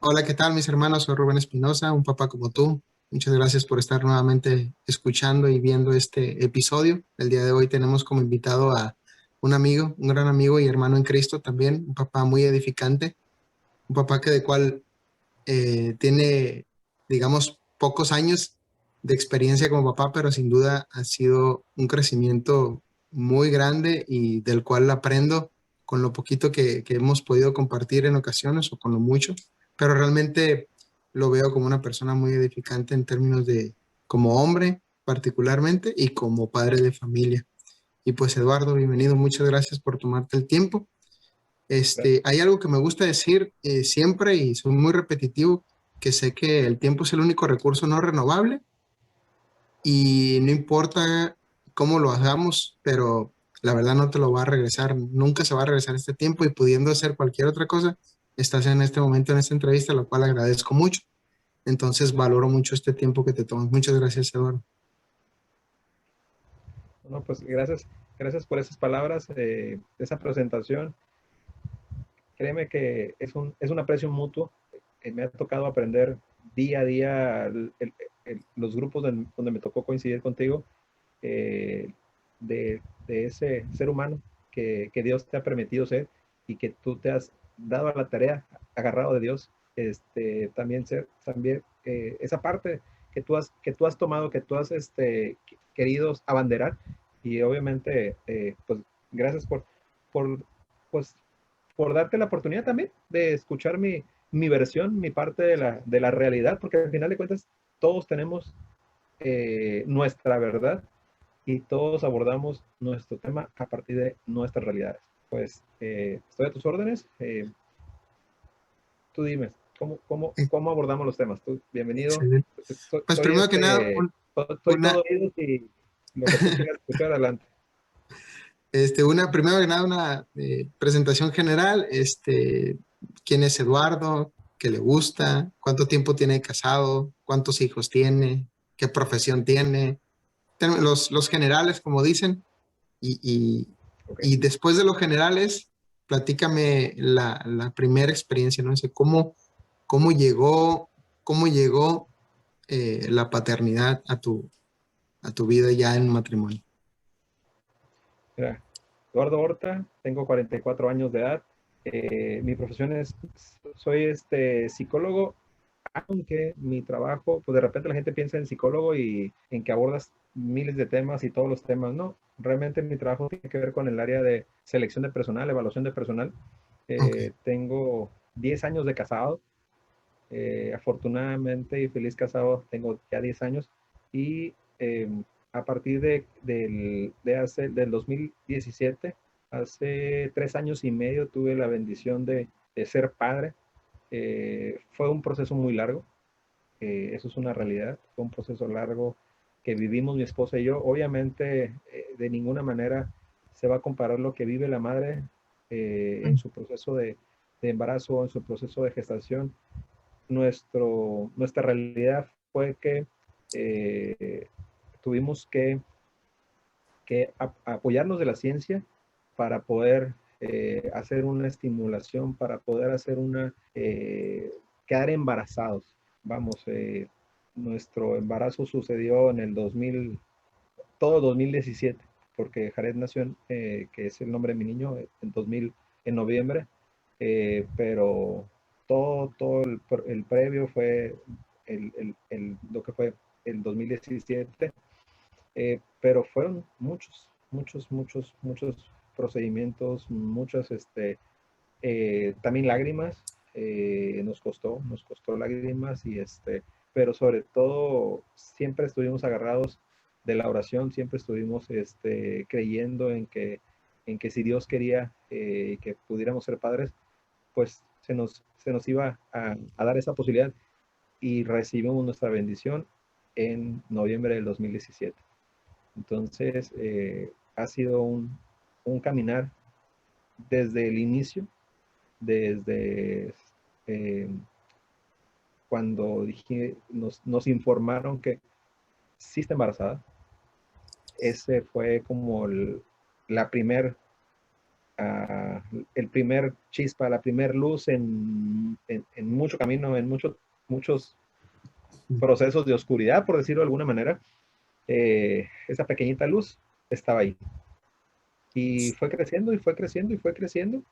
Hola, ¿qué tal mis hermanos? Soy Rubén Espinosa, un papá como tú. Muchas gracias por estar nuevamente escuchando y viendo este episodio. El día de hoy tenemos como invitado a un amigo, un gran amigo y hermano en Cristo también, un papá muy edificante, un papá que de cual tiene, digamos, pocos años de experiencia como papá, pero sin duda ha sido un crecimiento muy grande y del cual aprendo con lo poquito que hemos podido compartir en ocasiones o con lo mucho, pero realmente lo veo como una persona muy edificante en términos de como hombre particularmente y como padre de familia. Y pues Eduardo, bienvenido, muchas gracias por tomarte el tiempo. Hay algo que me gusta decir siempre y soy muy repetitivo, que sé que el tiempo es el único recurso no renovable y no importa cómo lo hagamos, pero la verdad no te lo va a regresar, nunca se va a regresar este tiempo y pudiendo hacer cualquier otra cosa, estás en este momento en esta entrevista, lo cual agradezco mucho. Entonces valoro mucho este tiempo que te tomas. Muchas gracias, Eduardo. No, pues gracias por esas palabras, esa presentación. Créeme que es un aprecio mutuo. Me ha tocado aprender día a día los grupos donde me tocó coincidir contigo, eh, de ese ser humano que Dios te ha permitido ser y que tú te has dado a la tarea, agarrado de Dios, también esa parte que tú has tomado, que tú has querido abanderar y obviamente, pues gracias por, pues, por darte la oportunidad también de escuchar mi versión, mi parte de la realidad, porque al final de cuentas todos tenemos nuestra verdad y todos abordamos nuestro tema a partir de nuestras realidades. Pues estoy a tus órdenes. Tú dime, Eh, ¿cómo abordamos los temas? Tú, bienvenido. Excelente. Pues Soy, primero que nada, soy una, todo oídos y lo que tú quieras escuchar adelante. primero que nada, una presentación general. ¿Quién es Eduardo? ¿Qué le gusta? ¿Cuánto tiempo tiene casado? ¿Cuántos hijos tiene? ¿Qué profesión tiene? Los generales, como dicen. Y, y- Ok, y después de los generales, platícame la primera experiencia, ¿no? Sé cómo llegó, cómo llegó la paternidad a tu vida ya en matrimonio. mira, Eduardo Horta, tengo 44 años de edad. Mi profesión soy psicólogo, aunque mi trabajo, pues de repente la gente piensa en psicólogo y en que abordas miles de temas y todos los temas. No, realmente mi trabajo tiene que ver con el área de selección de personal, evaluación de personal. Ok, Tengo 10 años de casado. Afortunadamente y feliz casado tengo ya 10 años y a partir del 2017, hace 3 años y medio, tuve la bendición de ser padre. Fue un proceso muy largo, eso es una realidad, fue un proceso largo que vivimos mi esposa y yo. Obviamente, de ninguna manera se va a comparar lo que vive la madre en su proceso de embarazo, en su proceso de gestación. Nuestra realidad fue que eh, tuvimos que apoyarnos de la ciencia para poder hacer una estimulación, para poder hacer quedar embarazados. Vamos, nuestro embarazo sucedió en el 2000, todo 2017, porque Jared nació, que es el nombre de mi niño, en noviembre, pero todo el previo fue lo que fue el 2017, pero fueron muchos procedimientos, también lágrimas. Nos costó lágrimas pero sobre todo siempre estuvimos agarrados de la oración, siempre estuvimos creyendo en que si Dios quería que pudiéramos ser padres, pues se nos iba a dar esa posibilidad y recibimos nuestra bendición en noviembre del 2017. Entonces, ha sido un caminar desde el inicio, desde eh, cuando nos informaron que sí está embarazada. Ese fue como la primer el primer chispa, la primer luz en mucho camino, en muchos procesos de oscuridad, por decirlo de alguna manera. Esa pequeñita luz estaba ahí. Y fue creciendo y fue creciendo y fue creciendo.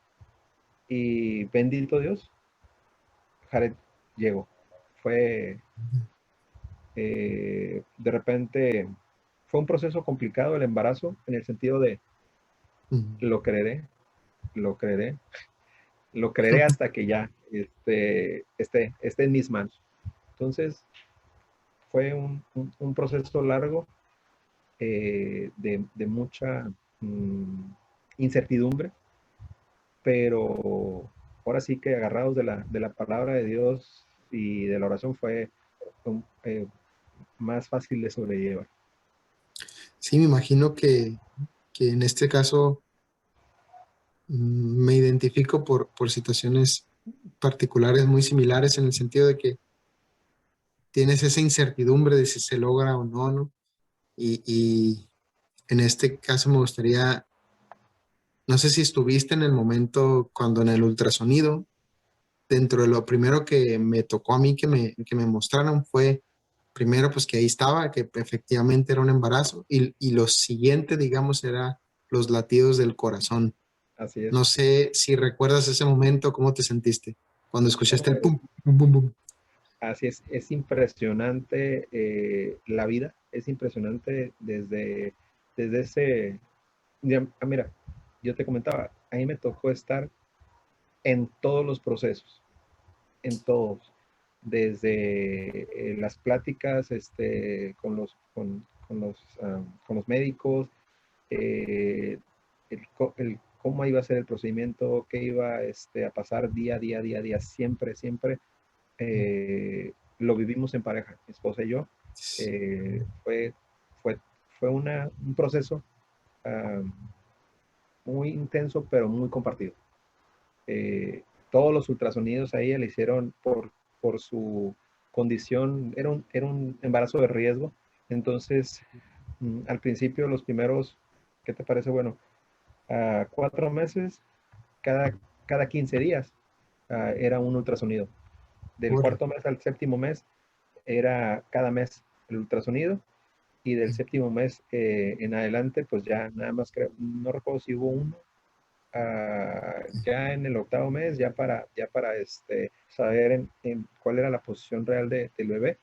Y bendito Dios, Jared llegó. Fue, de repente, fue un proceso complicado el embarazo, en el sentido de Ujú. lo creeré, lo creeré, lo creeré hasta que ya esté en mis manos. Entonces, fue un proceso largo, de mucha incertidumbre, pero ahora sí que agarrados de la palabra de Dios y de la oración fue eh, más fácil de sobrellevar. Sí, me imagino que en este caso me identifico por situaciones particulares muy similares en el sentido de que tienes esa incertidumbre de si se logra o no, ¿no? Y en este caso me gustaría, no sé si estuviste en el momento cuando en el ultrasonido, dentro de lo primero que me tocó a mí que me mostraron fue, primero pues que ahí estaba, que efectivamente era un embarazo, y lo siguiente, digamos, era los latidos del corazón. Así es. No sé si recuerdas ese momento, ¿cómo te sentiste cuando escuchaste No, el pum, pum, pum, pum? así es impresionante, la vida, es impresionante desde ese, mira, yo te comentaba, a mí me tocó estar en todos los procesos, en todos, desde las pláticas con los médicos, eh, el cómo iba a ser el procedimiento, qué iba a pasar día a día, día a día, siempre, siempre. Lo vivimos en pareja, mi esposa y yo. Fue, fue, fue un proceso um, muy intenso, pero muy compartido. Todos los ultrasonidos a ella le hicieron por su condición, era un embarazo de riesgo. Entonces, al principio, los primeros, ¿qué te parece? Bueno, 4 meses, cada 15 días, era un ultrasonido. Del Órale. cuarto mes al séptimo mes era cada mes el ultrasonido, y del séptimo mes en adelante, pues ya nada más creo, no recuerdo si hubo uno, ya en el octavo mes, ya para saber cuál era la posición real del bebé,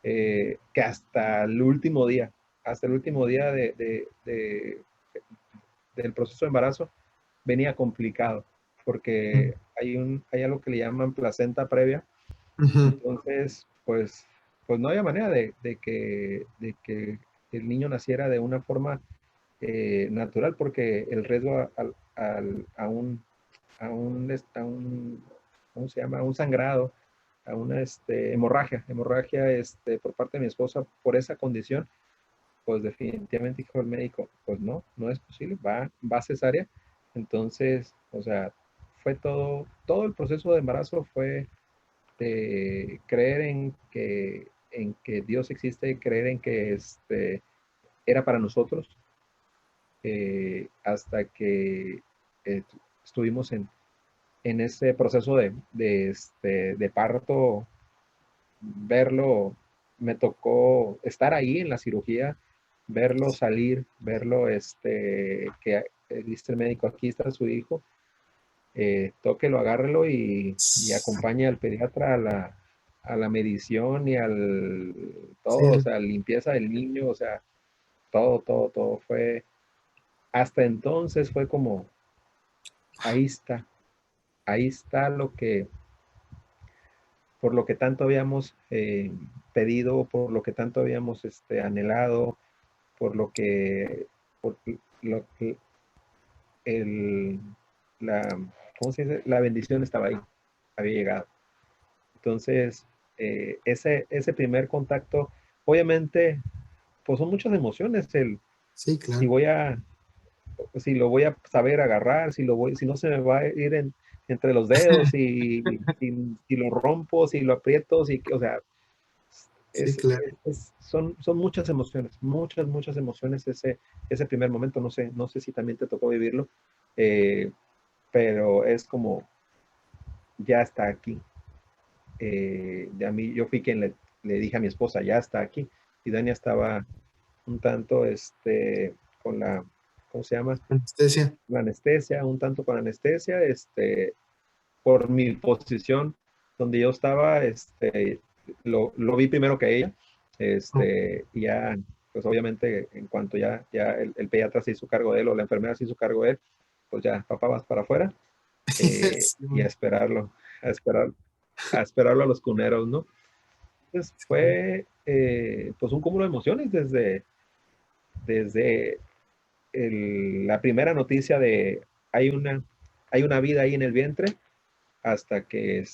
que hasta el último día del proceso de embarazo venía complicado, porque hay algo que le llaman placenta previa. Ujú. Entonces, pues no había manera de que el niño naciera de una forma natural, porque el riesgo a un, ¿cómo se llama? A un sangrado, a una hemorragia por parte de mi esposa por esa condición, pues definitivamente dijo el médico, pues no es posible, va cesárea. Entonces, o sea, fue todo el proceso de embarazo fue de creer en que Dios existe, creer en que era para nosotros, hasta que eh, estuvimos en ese proceso de parto, verlo, me tocó estar ahí en la cirugía, verlo salir, verlo, que dice el médico, aquí está su hijo, tóquelo, agárrelo y acompañe al pediatra a la medición y Sí, todo, o sea, limpieza del niño, o sea, todo, todo, todo fue, hasta entonces fue como, ahí está, ahí está por lo que tanto habíamos pedido, por lo que tanto habíamos anhelado, por lo que, por lo que el, la, ¿cómo se dice? La bendición estaba ahí, había llegado. Entonces, ese primer contacto, obviamente, pues son muchas emociones, sí, si claro. voy a, si lo voy a saber agarrar, si no se me va a ir entre los dedos, si lo rompo, si lo aprieto, o sea, Sí, claro. son muchas emociones, muchas, muchas emociones ese primer momento, no sé si también te tocó vivirlo. pero es como, ya está aquí. De a mí, yo fui quien le dije a mi esposa, ya está aquí. Y Dania estaba un tanto, con la, ¿cómo se llama? Anestesia. La anestesia, un tanto con anestesia, por mi posición donde yo estaba, lo vi primero que ella, Oh. y ya, pues obviamente en cuanto ya el pediatra se hizo cargo de él o la enfermera se hizo cargo de él, pues ya, papá vas para afuera, Sí, y a esperarlo, a esperar, a esperarlo a los cuneros, ¿no? Entonces fue, pues un cúmulo de emociones desde la primera noticia de hay una, hay una vida ahí en el vientre hasta que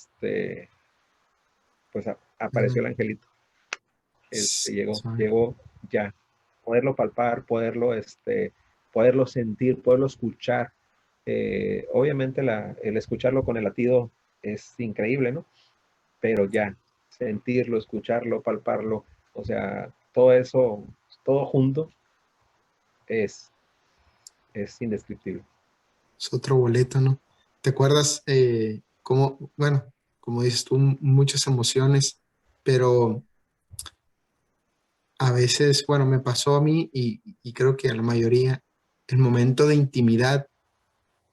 pues apareció mm, el angelito. Llegó, sí, llegó ya. Poderlo palpar, poderlo sentir, poderlo escuchar. Obviamente el escucharlo con el latido es increíble, ¿no? Pero ya, sentirlo, escucharlo, palparlo, o sea, todo eso, todo junto es, es indescriptible. es otro boleto, ¿no? ¿Te acuerdas cómo, bueno, como dices tú, muchas emociones, pero a veces, bueno, me pasó a mí y creo que a la mayoría, el momento de intimidad,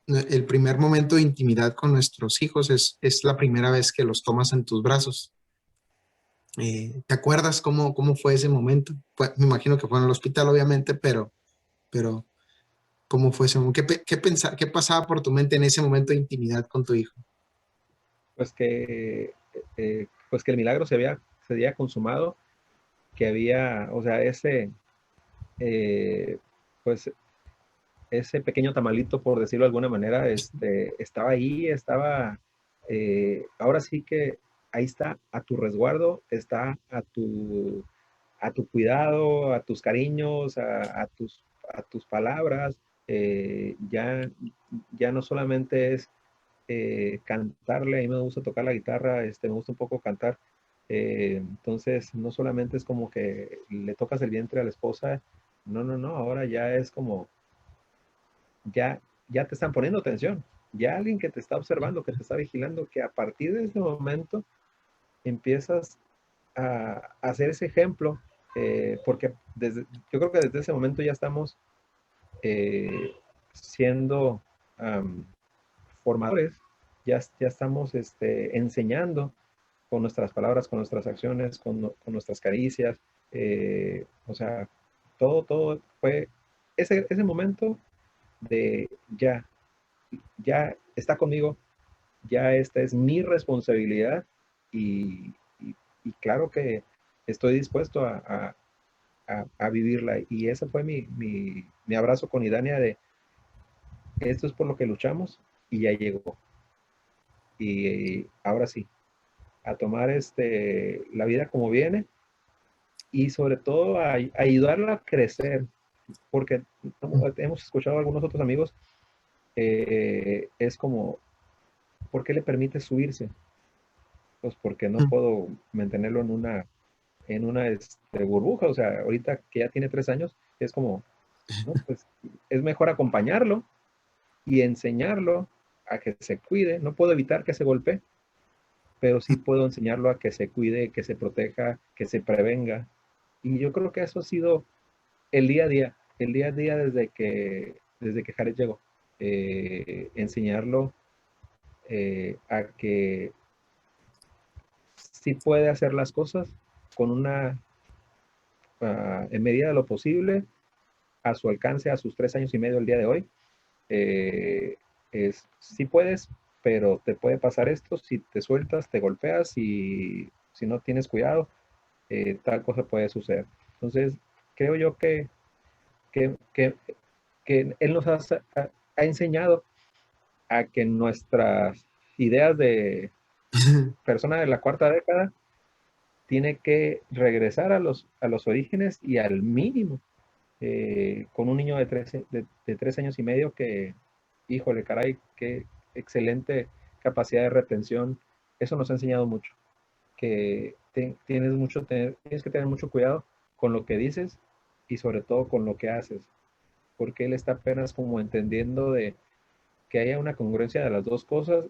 el primer momento de intimidad con nuestros hijos es la primera vez que los tomas en tus brazos. ¿Te acuerdas cómo fue ese momento? Me imagino que fue en el hospital, obviamente, pero ¿cómo fue ese momento? ¿Qué pasaba por tu mente en ese momento de intimidad con tu hijo? Pues que el milagro se había consumado, que había, o sea, eh, pues ese pequeño tamalito, por decirlo de alguna manera, estaba ahí, ahora sí que ahí está a tu resguardo, está a tu cuidado, a tus cariños, a tus palabras. Ya no solamente es cantarle, a mí me gusta tocar la guitarra, me gusta un poco cantar. Entonces, no solamente es como que le tocas el vientre a la esposa, no, no, no, ahora ya es como ya te están poniendo atención, ya alguien que te está observando, que te está vigilando, que a partir de ese momento empiezas a hacer ese ejemplo, porque yo creo que desde ese momento ya estamos eh, siendo um, formadores, ya estamos enseñando con nuestras palabras, con nuestras acciones, con nuestras caricias, o sea, todo fue ese momento de ya está conmigo, ya esta es mi responsabilidad y, y, y claro que estoy dispuesto a vivirla. Y ese fue mi abrazo con Idania de esto es por lo que luchamos y ya llegó. Y ahora sí, a tomar la vida como viene y sobre todo a ayudarla a crecer, porque hemos escuchado a algunos otros amigos, es como, ¿por qué le permite subirse? Pues porque no puedo mantenerlo en una burbuja. O sea, ahorita que ya tiene 3 años, es como, no, pues es mejor acompañarlo y enseñarlo a que se cuide. No puedo evitar que se golpee, pero sí puedo enseñarlo a que se cuide, que se proteja, que se prevenga. Y yo creo que eso ha sido el día a día desde que Jared llegó. Enseñarlo a que sí puede hacer las cosas con en medida de lo posible, a su alcance, a sus 3 años y medio el día de hoy. Eh, sí puedes, pero te puede pasar esto, si te sueltas, te golpeas y si no tienes cuidado, tal cosa puede suceder. Entonces, creo yo que, que, que Él nos ha enseñado a que nuestras ideas de persona de la cuarta década tiene que regresar a los orígenes y al mínimo, con un niño de 3 años y medio que, híjole, caray, qué excelente capacidad de retención. Eso nos ha enseñado mucho, que tienes que tener mucho cuidado con lo que dices y sobre todo con lo que haces, porque él está apenas como entendiendo de que haya una congruencia de las dos cosas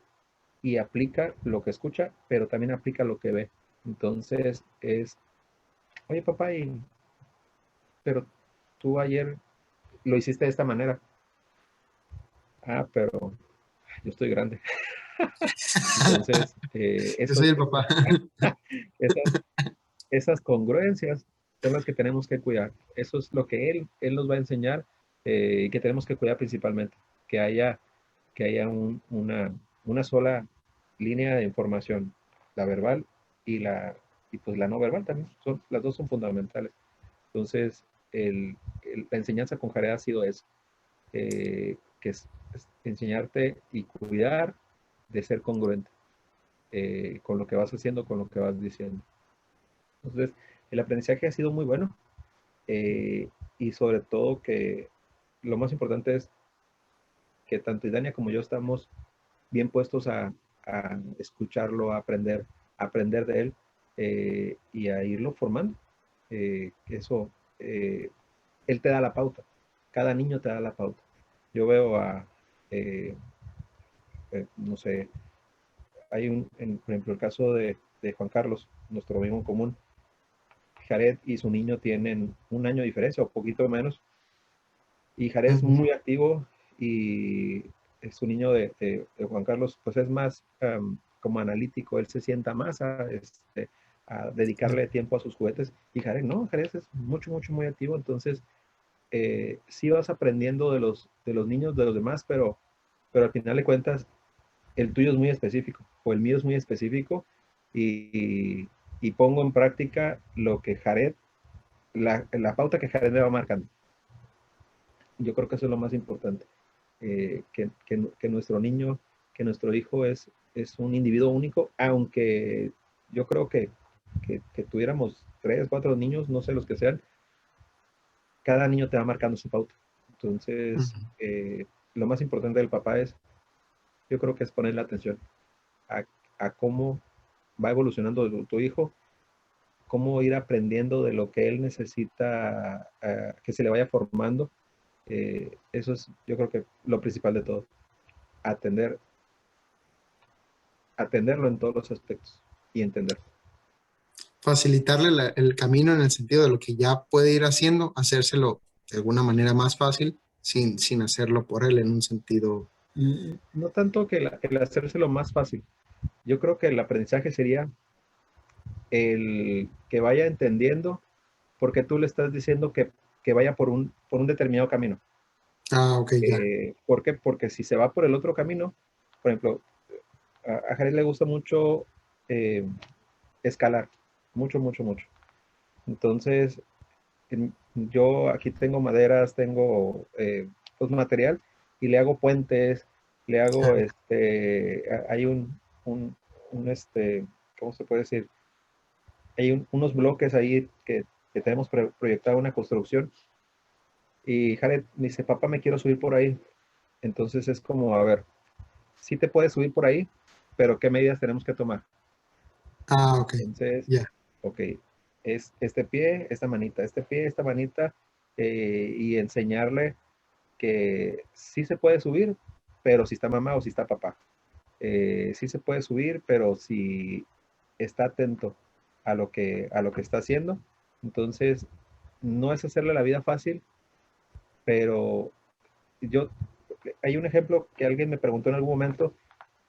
y aplica lo que escucha, pero también aplica lo que ve. Entonces es, oye papá, pero tú ayer lo hiciste de esta manera. Ah, pero yo estoy grande. Entonces, Yo soy el papá. esas, esas congruencias son las que tenemos que cuidar. Eso es lo que él nos va a enseñar y que tenemos que cuidar principalmente. Que haya, que haya una sola línea de información, la verbal y y pues la no verbal también. Las dos son fundamentales. Entonces, la enseñanza con Jared ha sido eso, que es enseñarte y cuidar de ser congruente con lo que vas haciendo, con lo que vas diciendo. Entonces, el aprendizaje ha sido muy bueno y sobre todo que lo más importante es que tanto Idania como yo estamos bien puestos a escucharlo, a aprender de él y a irlo formando. Eso, él te da la pauta, cada niño te da la pauta. Yo veo eh, no sé, por ejemplo, el caso de Juan Carlos, nuestro amigo en común. Jared y su niño tienen un año de diferencia o poquito menos. Y Jared es Ujú. muy activo y su niño de Juan Carlos pues es más como analítico, él se sienta más a dedicarle tiempo a sus juguetes. Y Jared no, Jared es mucho, mucho, muy activo. Entonces, sí vas aprendiendo de los niños, de los demás, pero al final de cuentas, el tuyo es muy específico o el mío es muy específico y pongo en práctica lo que Jared, la pauta que Jared me va marcando. Yo creo que eso es lo más importante, que nuestro niño, que nuestro hijo es un individuo único, aunque yo creo que tuviéramos tres, cuatro niños, no sé los que sean, cada niño te va marcando su pauta. Entonces, Ujú. lo más importante del papá es, yo creo que es ponerle atención a, a cómo va evolucionando tu hijo, cómo ir aprendiendo de lo que él necesita, que se le vaya formando. Eso es, yo creo que lo principal de todo, atender, atenderlo en todos los aspectos y entender. Facilitarle el camino en el sentido de lo que ya puede ir haciendo, hacérselo de alguna manera más fácil sin hacerlo por él en un sentido. No tanto que el hacérselo más fácil. Yo creo que el aprendizaje sería el que vaya entendiendo porque tú le estás diciendo que vaya por un determinado camino. Ah, ok, ya. ¿Por qué? Porque si se va por el otro camino, por ejemplo, a Jared le gusta mucho eh, escalar, mucho, mucho, mucho. Entonces, yo aquí tengo maderas, tengo pues material y le hago puentes, le hago hay ¿cómo se puede decir? Hay unos bloques ahí que tenemos proyectado una construcción y Jared me dice, papá, me quiero subir por ahí. Entonces es como, a ver, sí te puedes subir por ahí, pero ¿qué medidas tenemos que tomar? Ah, ok, Entonces, ya. ok, es este pie, este pie, esta manita, y enseñarle que sí se puede subir, pero si está mamá o si está papá. Sí se puede subir, pero si está atento a lo que está haciendo. Entonces, no es hacerle la vida fácil, pero yo, hay un ejemplo que alguien me preguntó en algún momento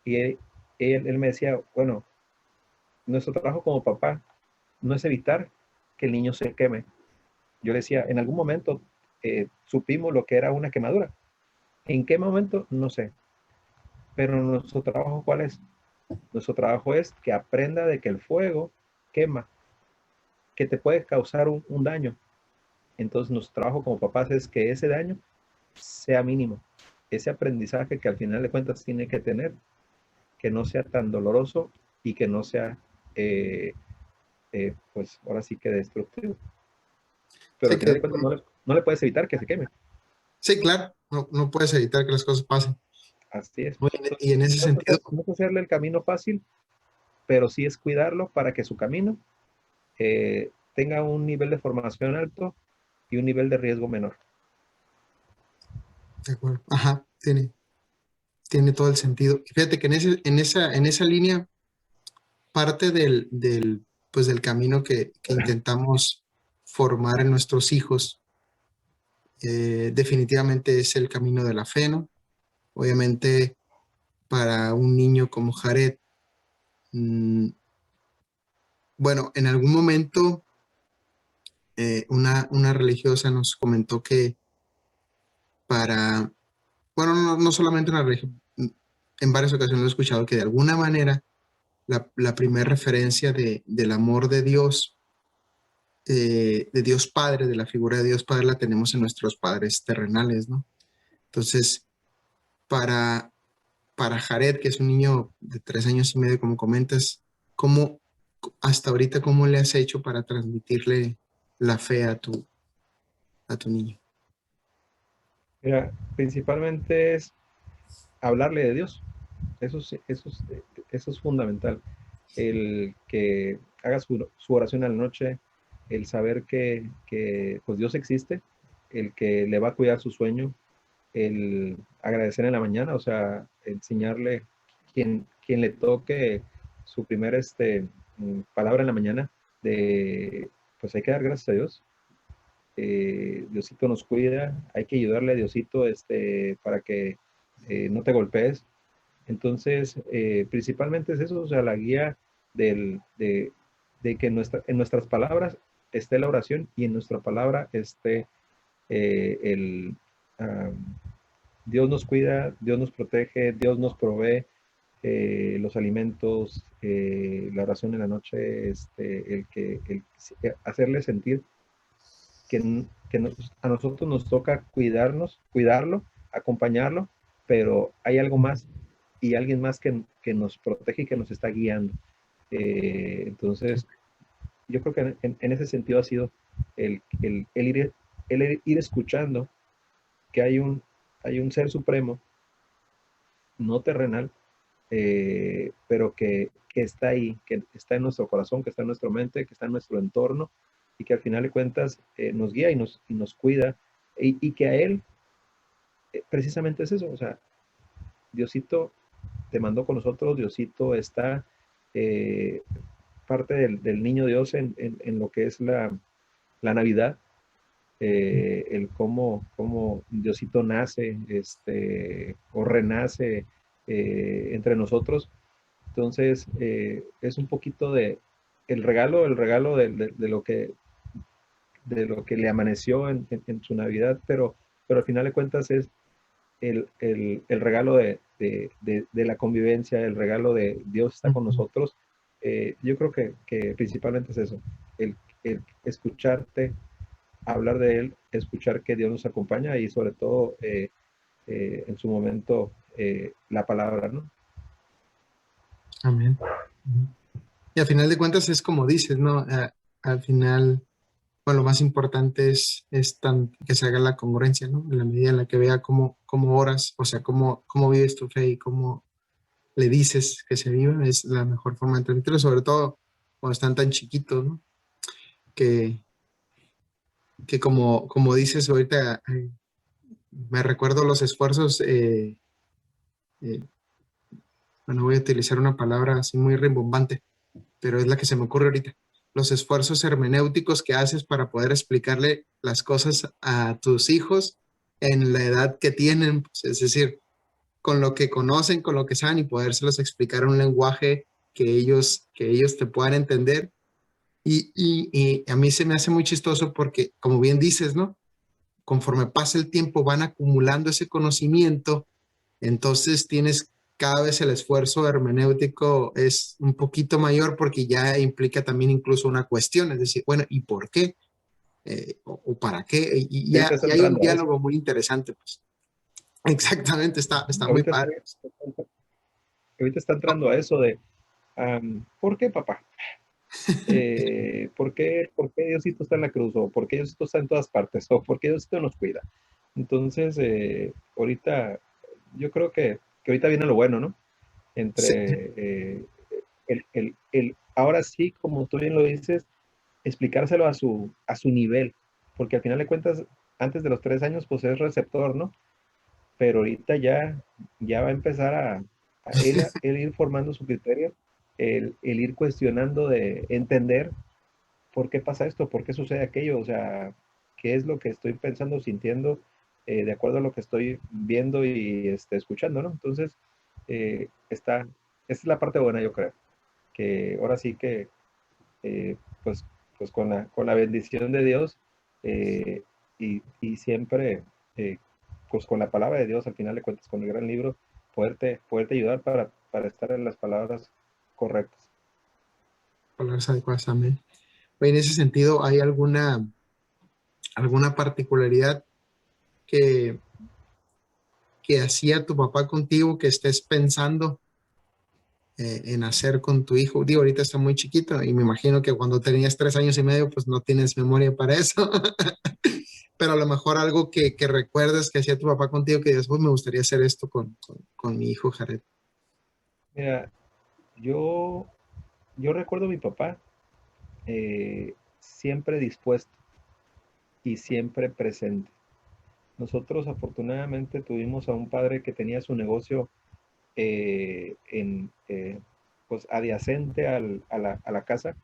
y él me decía, bueno, nuestro trabajo como papá no es evitar que el niño se queme. Yo le decía, en algún momento supimos lo que era una quemadura. ¿En qué momento? No sé. Pero nuestro trabajo, ¿cuál es? Nuestro trabajo es que aprenda de que el fuego quema, que te puede causar un daño. Entonces, nuestro trabajo como papás es que ese daño sea mínimo. Ese aprendizaje que al final de cuentas tiene que tener, que no sea tan doloroso y que no sea, pues ahora sí que destructivo. Pero Sí, al final de cuentas no le puedes evitar que se queme. sí, claro, no, no puedes evitar que las cosas pasen. Así es. Muy bien, y en ese sentido, No es hacerle el camino fácil, pero sí es cuidarlo para que su camino tenga un nivel de formación alto y un nivel de riesgo menor. de acuerdo. Ajá, tiene. tiene todo el sentido. Fíjate que en esa línea, parte pues del camino que intentamos formar en nuestros hijos, definitivamente es el camino de la fe, ¿no? Obviamente, para un niño como Jared, mm, bueno, en algún momento una religiosa nos comentó que para, bueno, no solamente una religión, en varias ocasiones lo he escuchado, que de alguna manera la primera referencia del amor de Dios Padre, de la figura de Dios Padre, la tenemos en nuestros padres terrenales, ¿no? Entonces, para, para Jared, que es un niño de 3 años y medio, como comentas, ¿cómo, hasta ahorita, cómo le has hecho para transmitirle la fe a tu niño? Mira, principalmente es hablarle de Dios. Eso es fundamental. El que haga su oración a la noche, el saber que pues Dios existe, el que le va a cuidar su sueño, el agradecer en la mañana, o sea, enseñarle quien le toque su primer palabra en la mañana, de pues hay que dar gracias a Dios. Diosito nos cuida, hay que ayudarle a Diosito para que no te golpees. Entonces, principalmente es eso, o sea, la guía de que en nuestras palabras esté la oración y en nuestra palabra esté el ah, Dios nos cuida, Dios nos protege, Dios nos provee los alimentos, la oración en la noche, hacerle sentir a nosotros nos toca cuidarlo, acompañarlo, pero hay algo más y alguien más que nos protege y que nos está guiando. Entonces, yo creo que en ese sentido ha sido el ir escuchando que hay un ser supremo, no terrenal, pero que está ahí, que está en nuestro corazón, que está en nuestra mente, que está en nuestro entorno y que al final de cuentas nos guía y nos cuida y que a Él precisamente es eso, o sea, Diosito te mandó con nosotros, Diosito está eh, parte del niño Dios en lo que es la Navidad, el cómo Diosito nace o renace entre nosotros. Entonces, es un poquito de el regalo de lo que le amaneció en su Navidad, pero al final de cuentas es el regalo de la convivencia, el regalo de Dios está con Ujú. nosotros. Yo creo que principalmente es eso, el escucharte, hablar de Él, escuchar que Dios nos acompaña y sobre todo en su momento la palabra, ¿no? Amén. Ujú. Y al final de cuentas es como dices, ¿no? Al final, bueno, lo más importante es que se haga la congruencia, ¿no? En la medida en la que vea cómo oras, o sea, cómo vives tu fe y cómo le dices que se viva, es la mejor forma de transmitirlo, sobre todo cuando están tan chiquitos, ¿no? Que, que como dices ahorita, me recuerdo los esfuerzos, eh, bueno, voy a utilizar una palabra así muy rimbombante, pero es la que se me ocurre ahorita. Los esfuerzos hermenéuticos que haces para poder explicarle las cosas a tus hijos en la edad que tienen, pues, es decir, con lo que conocen, con lo que saben y podérselos explicar en un lenguaje que ellos te puedan entender. Y a mí se me hace muy chistoso porque, como bien dices, ¿no? Conforme pasa el tiempo van acumulando ese conocimiento, entonces tienes cada vez el esfuerzo hermenéutico es un poquito mayor porque ya implica también incluso una cuestión, es decir, bueno, ¿y por qué? O para qué? Ahorita está Y hay un entrando a eso. diálogo muy interesante, pues. Exactamente, está muy Ahorita, padre. ahorita está entrando a eso de, ¿por qué, papá? ¿Por qué Diosito está en la cruz? ¿O por qué Diosito está en todas partes? ¿O por qué Diosito nos cuida? Entonces, ahorita, yo creo que ahorita viene lo bueno, ¿no? Sí, Entre ahora sí, como tú bien lo dices, explicárselo a su nivel, porque al final de cuentas, antes de los 3 años, pues es receptor, ¿no? pero ahorita ya va a empezar a él ir formando su criterio, el ir cuestionando de entender por qué pasa esto, por qué sucede aquello, o sea, qué es lo que estoy pensando, sintiendo, de acuerdo a lo que estoy viendo y escuchando, ¿no? Entonces, esta es la parte buena, yo creo, que ahora sí que, eh, pues, pues con la bendición de Dios eh, y siempre, pues con la palabra de Dios, al final de cuentas, con el gran libro, poderte ayudar para estar en las palabras correctas. Palabras adecuadas también. Oye, en ese sentido, ¿hay alguna particularidad que, que hacía tu papá contigo que estés pensando en hacer con tu hijo? Digo, ahorita está muy chiquito y me imagino que cuando tenías 3 años y medio, pues no tienes memoria para eso, pero a lo mejor algo que recuerdes que hacía tu papá contigo que dices, pues me gustaría hacer esto con mi hijo Jared. Mira, yo, yo recuerdo a mi papá siempre dispuesto y siempre presente. Nosotros afortunadamente tuvimos a un padre que tenía su negocio pues adyacente a la casa.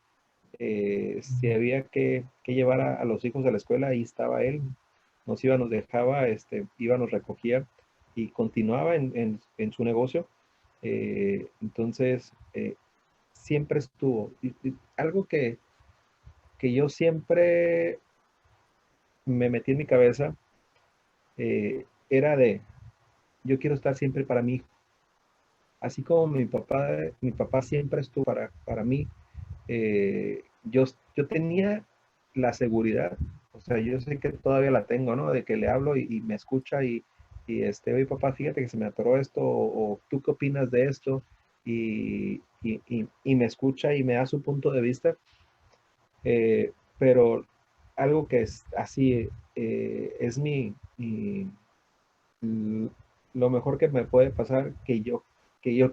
Si había que llevar a los hijos a la escuela, ahí estaba él. Nos iba, nos dejaba, iba, nos recogía y continuaba en su negocio. Entonces, siempre estuvo. Y algo que yo siempre me metí en mi cabeza era de, yo quiero estar siempre para mí. Así como mi papá siempre estuvo para mí, yo tenía la seguridad, o sea, yo sé que todavía la tengo, ¿no? De que le hablo y me escucha oye papá, fíjate que se me atoró esto, o tú qué opinas de esto, y me escucha y me da su punto de vista, pero algo que es así, es mm, lo mejor que me puede pasar, que yo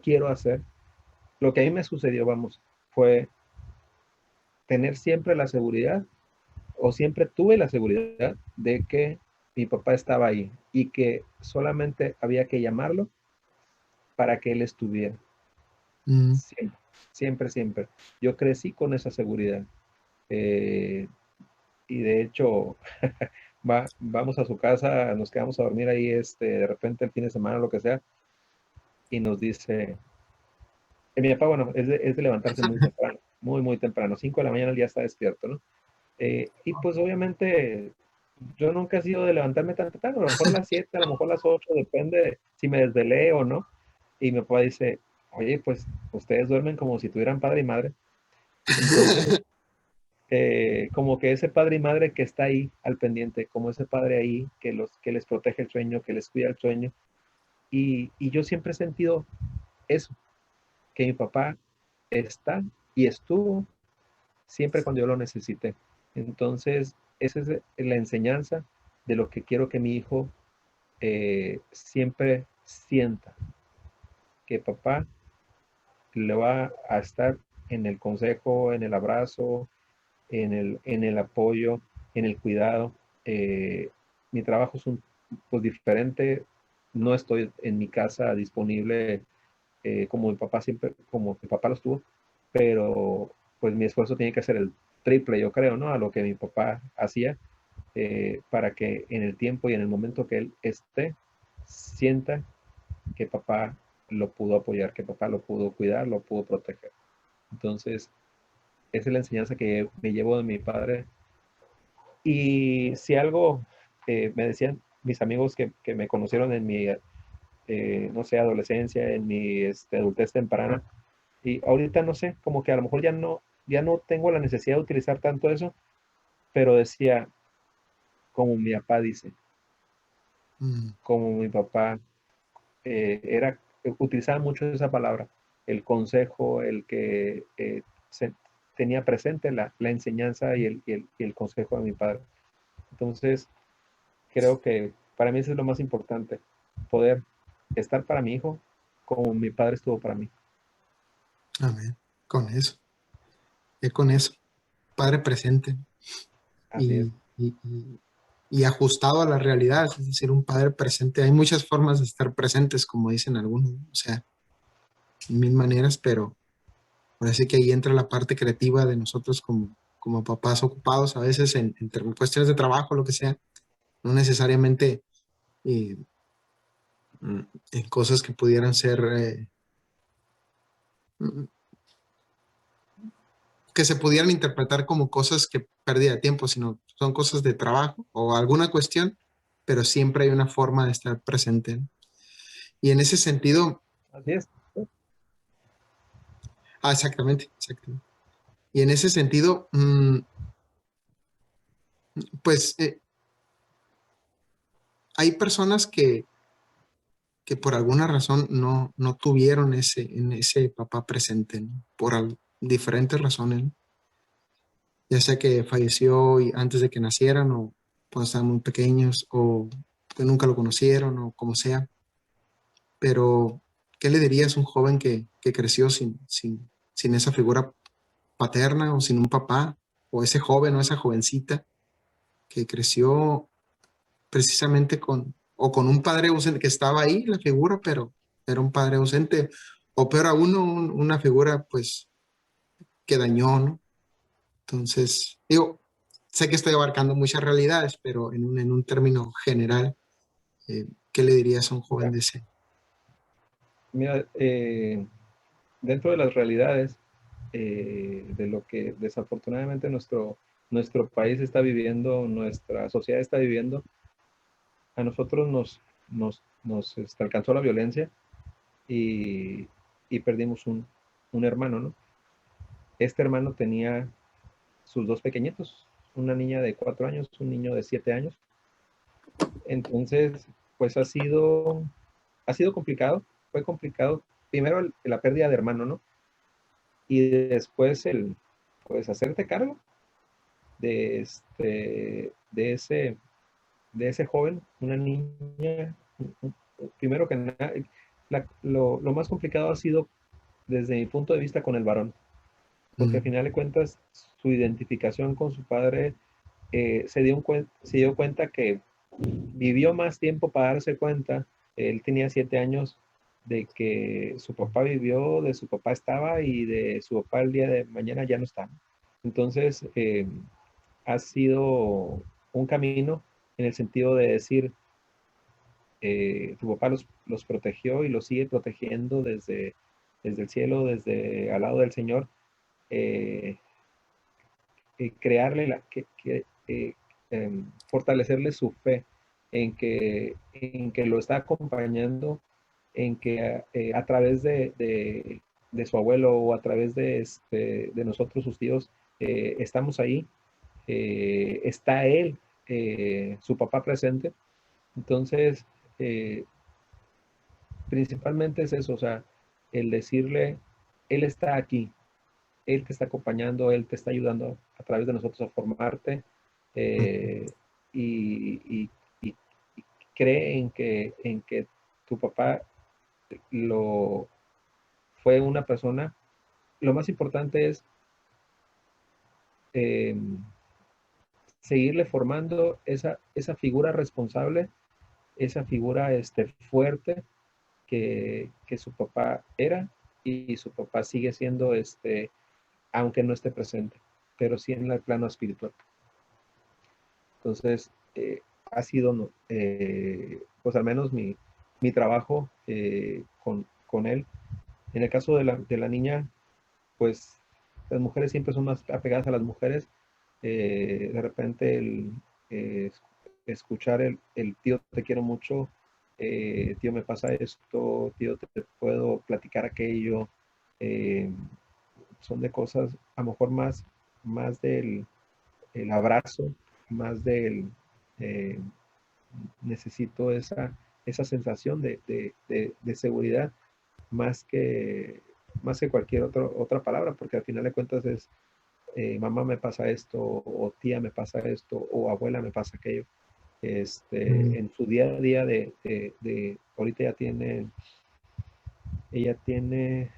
quiero hacer, lo que a mí me sucedió, vamos, fue tener siempre la seguridad, o siempre tuve la seguridad de que mi papá estaba ahí y que solamente había que llamarlo para que él estuviera. Mm, Siempre, siempre, siempre. Yo crecí con esa seguridad. Eh, y de hecho, vamos a su casa, nos quedamos a dormir ahí, de repente el fin de semana, lo que sea, y nos dice, mi papá, bueno, es de levantarse muy temprano, muy, muy temprano, 5 de la mañana él ya está despierto, ¿no? Y pues obviamente yo nunca he sido de levantarme tan tarde, a lo mejor a las 7, a lo mejor a las 8, depende de si me desvelé o no. Y mi papá dice, oye, pues ustedes duermen como si tuvieran padre y madre. Entonces, como que ese padre y madre que está ahí al pendiente, como ese padre ahí que les protege el sueño, que les cuida el sueño. Y yo siempre he sentido eso, que mi papá está y estuvo siempre cuando yo lo necesité. Entonces, esa es la enseñanza de lo que quiero que mi hijo siempre sienta, que papá le va a estar en el consejo, en el abrazo, en el apoyo, en el cuidado. Mi trabajo es pues, diferente, no estoy en mi casa disponible como mi papá siempre, como mi papá lo estuvo, pero pues mi esfuerzo tiene que ser el triple, yo creo, ¿no? A lo que mi papá hacía, para que en el tiempo y en el momento que él esté, sienta que papá lo pudo apoyar, que papá lo pudo cuidar, lo pudo proteger. Entonces, esa es la enseñanza que me llevo de mi padre. Y si algo me decían mis amigos que me conocieron en mi, no sé, adolescencia, en mi adultez temprana, y ahorita no sé, como que a lo mejor ya no tengo la necesidad de utilizar tanto eso, pero decía, como mi papá dice, mm, como mi papá utilizaba mucho esa palabra, el consejo, el que tenía presente la enseñanza y el consejo de mi padre. Entonces, creo que para mí eso es lo más importante, poder estar para mi hijo como mi padre estuvo para mí. amén. Con eso, con eso. Padre presente. Así es. Y, y- y ajustado a la realidad, es decir, un padre presente. Hay muchas formas de estar presentes, como dicen algunos, o sea, mil maneras, pero parece que ahí entra la parte creativa de nosotros como papás ocupados a veces en cuestiones de trabajo, lo que sea, no necesariamente eh, en cosas que pudieran ser, que se pudieran interpretar como cosas que pérdida de tiempo, sino son cosas de trabajo o alguna cuestión, pero siempre hay una forma de estar presente, ¿no? Y en ese sentido, Así es. exactamente, exactamente. Y en ese sentido, pues hay personas que por alguna razón no tuvieron en ese papá presente, ¿no? Diferentes razones, ¿no? Ya sea que falleció antes de que nacieran o cuando estaban muy pequeños o que nunca lo conocieron o como sea. Pero, ¿qué le dirías a un joven que creció sin esa figura paterna o sin un papá? O ese joven o esa jovencita que creció precisamente con un padre ausente que estaba ahí, la figura, pero era un padre ausente, o peor aún, una figura pues que dañó, ¿no? Entonces, digo, sé que estoy abarcando muchas realidades, pero en un término general, ¿qué le dirías a un joven Mira, de ese? mira, dentro de las realidades de lo que desafortunadamente nuestro país está viviendo, nuestra sociedad está viviendo, a nosotros nos alcanzó la violencia y, y perdimos un hermano, ¿no? Este hermano tenía sus dos pequeñitos, una niña de 4 años, un niño de 7 años. Entonces, pues ha sido complicado, fue complicado. Primero la pérdida de hermano, ¿no? Y después pues hacerte cargo de ese joven, una niña. Primero que nada, lo más complicado ha sido desde mi punto de vista con el varón, porque al Mm, final de cuentas su identificación con su padre se dio cuenta que vivió más tiempo para darse cuenta. Él tenía 7 años de que su papá vivió, de su papá estaba y de su papá el día de mañana ya no está. Entonces, ha sido un camino en el sentido de decir, tu papá los protegió y los sigue protegiendo desde el cielo, desde al lado del Señor. eh, Crearle, fortalecerle su fe en que lo está acompañando, en que a través de su abuelo o a través de nosotros, sus tíos, estamos ahí, está él, su papá presente. Entonces, eh, principalmente es eso, o sea, el decirle, él está aquí, él te está acompañando, Él te está ayudando a través de nosotros a formarte, mm, eh, y, y- y cree en que tu papá lo fue una persona. Lo más importante es eh, seguirle formando esa figura responsable, esa figura fuerte que su papá era y su papá sigue siendo, aunque no esté presente, pero sí en el plano espiritual. Entonces, ha sido, ¿no? Pues al menos mi trabajo con él. En el caso de la niña, pues las mujeres siempre son más apegadas a las mujeres. De repente eh, escuchar el tío, te quiero mucho, tío, me pasa esto, tío, te puedo platicar aquello. eh, Son de cosas, a lo mejor más del el abrazo, más del eh, necesito esa sensación de seguridad, más que cualquier otra palabra, porque al final de cuentas es, mamá me pasa esto, o tía me pasa esto, o abuela me pasa aquello. mm, En su día a día ahorita ella tiene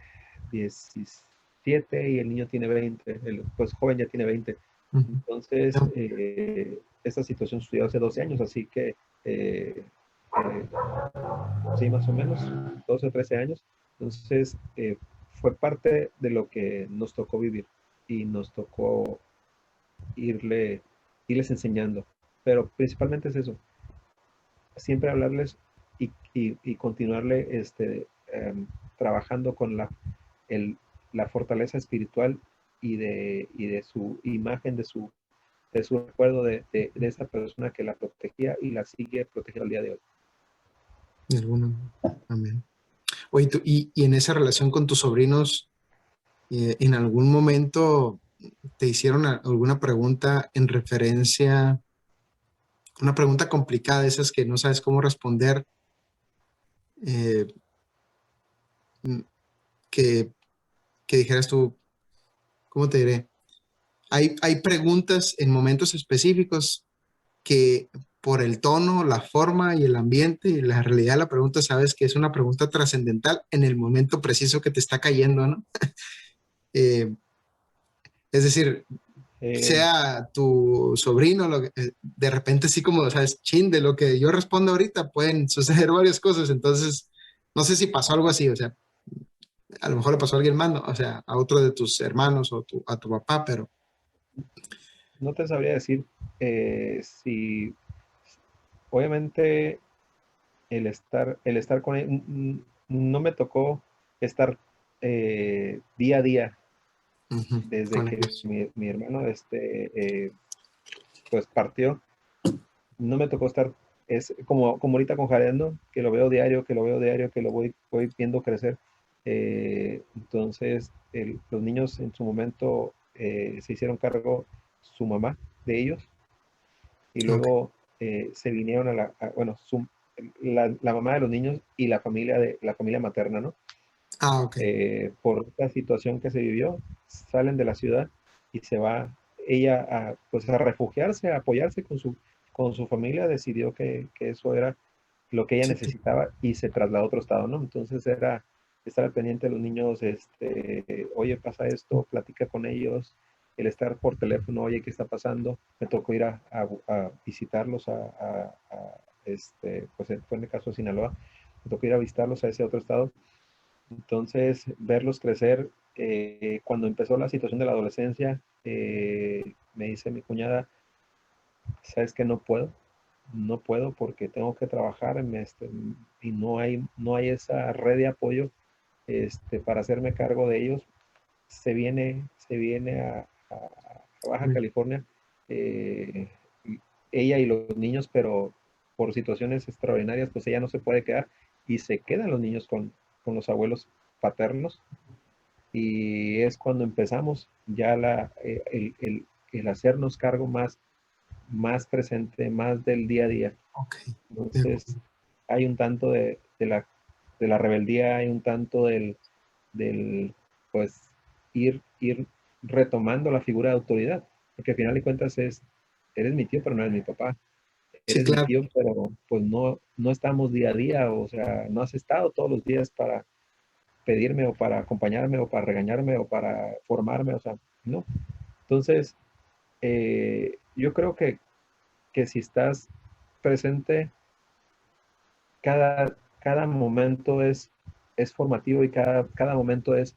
17 y el niño tiene 20, pues joven ya tiene 20. Ujú. Entonces, No, esta situación sucedió hace 12 años, así que eh, sí, más o menos, 12 o 13 años. Entonces, fue parte de lo que nos tocó vivir y nos tocó irle, irles enseñando. Pero principalmente es eso, siempre hablarles y continuarle trabajando con el, la fortaleza espiritual y de su imagen, de su recuerdo de esa persona que la protegía y la sigue protegiendo al día de hoy. de alguna manera. Amén. Oye, y en esa relación con tus sobrinos, ¿en algún momento te hicieron alguna pregunta en referencia, una pregunta complicada, de esas que no sabes cómo responder, eh, que, que dijeras tú, ¿cómo te diré? Hay preguntas en momentos específicos que por el tono, la forma y el ambiente y la realidad de la pregunta, sabes que es una pregunta trascendental en el momento preciso que te está cayendo, ¿no? Eh, es decir, Eh, sea tu sobrino, de repente sí como, sabes, chin, de lo que yo respondo ahorita pueden suceder varias cosas, entonces no sé si pasó algo así, o sea, a lo mejor le pasó a alguien más, ¿no? O sea, a otro de tus hermanos o a tu papá, pero no te sabría decir si, obviamente, el estar con él, no me tocó estar día a día desde con que ellos. mi hermano pues partió. No me tocó estar, es como ahorita con Jareando, que lo veo diario, que lo veo diario, que lo voy viendo crecer. Entonces, los niños en su momento se hicieron cargo su mamá de ellos y Ok. luego se vinieron bueno, la mamá de los niños y la familia materna, ¿no? Ah, ok. Por esta situación que se vivió, salen de la ciudad y se va ella pues a refugiarse, a apoyarse con su familia, decidió que eso era lo que ella Sí, necesitaba y se trasladó a otro estado, ¿no? Entonces era estar al pendiente de los niños, oye, pasa esto, platica con ellos, el estar por teléfono, oye, ¿qué está pasando? Me tocó ir a visitarlos pues fue en el caso de Sinaloa, me tocó ir a visitarlos a ese otro estado. Entonces, verlos crecer, cuando empezó la situación de la adolescencia, me dice mi cuñada, sabes que no puedo porque tengo que trabajar y no hay esa red de apoyo para hacerme cargo de ellos. Se viene a Baja sí. California, ella y los niños, pero por situaciones extraordinarias, pues ella no se puede quedar y se quedan los niños con los abuelos paternos y es cuando empezamos ya el hacernos cargo más presente, más del día a día. Ok. De Entonces, acuerdo. hay un tanto de la rebeldía, hay un tanto del pues, ir retomando la figura de autoridad, porque al final de cuentas eres mi tío, pero no eres mi papá. Sí, Eres mi claro. tío, pero pues no estamos día a día, o sea, no has estado todos los días para pedirme o para acompañarme o para regañarme o para formarme, o sea, no. Entonces, yo creo que si estás presente, cada momento es formativo y cada momento es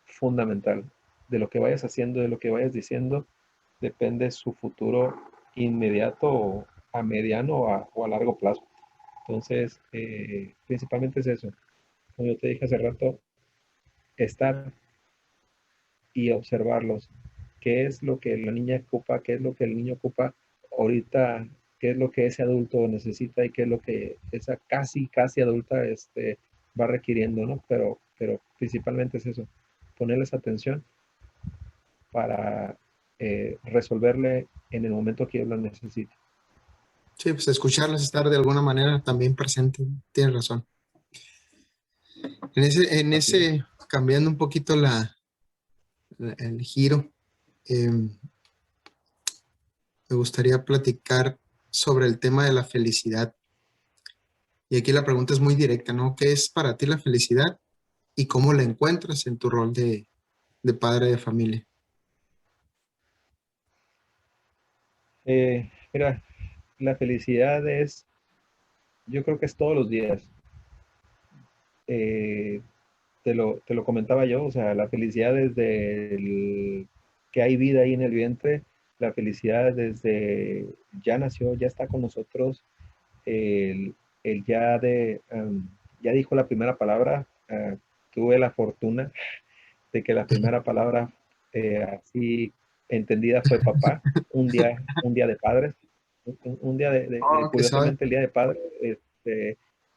fundamental. De lo que vayas haciendo, de lo que vayas diciendo, depende su futuro inmediato o a mediano o a largo plazo. Entonces, principalmente es eso. Como yo te dije hace rato, estar y observarlos. ¿Qué es lo que la niña ocupa? ¿Qué es lo que el niño ocupa ahorita? ¿Qué es lo que ese adulto necesita y qué es lo que esa casi adulta va requiriendo, ¿no? Pero principalmente es eso, ponerles atención para resolverle en el momento que ellos lo necesiten. Sí, pues escucharlas, estar de alguna manera también presente. Tienes razón. En Así es. ese, cambiando un poquito el giro, me gustaría platicar sobre el tema de la felicidad. Y aquí la pregunta es muy directa, ¿no? ¿Qué es para ti la felicidad y cómo la encuentras en tu rol de padre de familia? Mira, la felicidad es, yo creo que es todos los días. Eh, te lo comentaba yo, o sea, la felicidad desde que hay vida ahí en el vientre, la felicidad desde ya nació, ya está con nosotros, el, el ya ya dijo la primera palabra, tuve la fortuna de que la primera palabra así entendida fue papá, un día de padres, un día Oh, qué suave. curiosamente el día de padres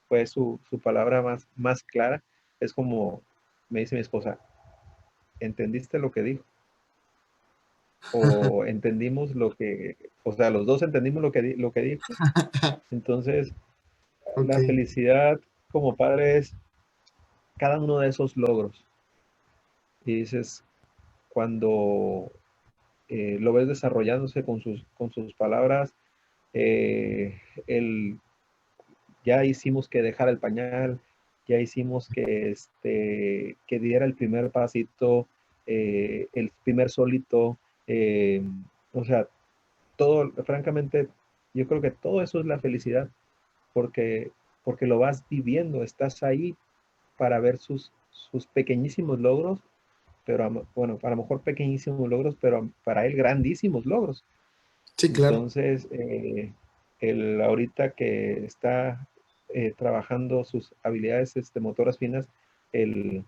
fue su palabra más clara. Es como me dice mi esposa, ¿entendiste lo que dijo? O entendimos o sea, los dos entendimos lo que dijo. Entonces, Ok, la felicidad como padre es cada uno de esos logros. Y dices, cuando lo ves desarrollándose con sus palabras, eh, el, ya hicimos que dejara el pañal, ya hicimos que diera el primer pasito, el primer solito, eh, o sea, todo, francamente, yo creo que todo eso es la felicidad, porque, porque lo vas viviendo, estás ahí para ver sus pequeñísimos logros, pero bueno, a lo mejor pequeñísimos logros, pero para él grandísimos logros. sí, claro. Entonces, él ahorita que está trabajando sus habilidades motoras finas, el,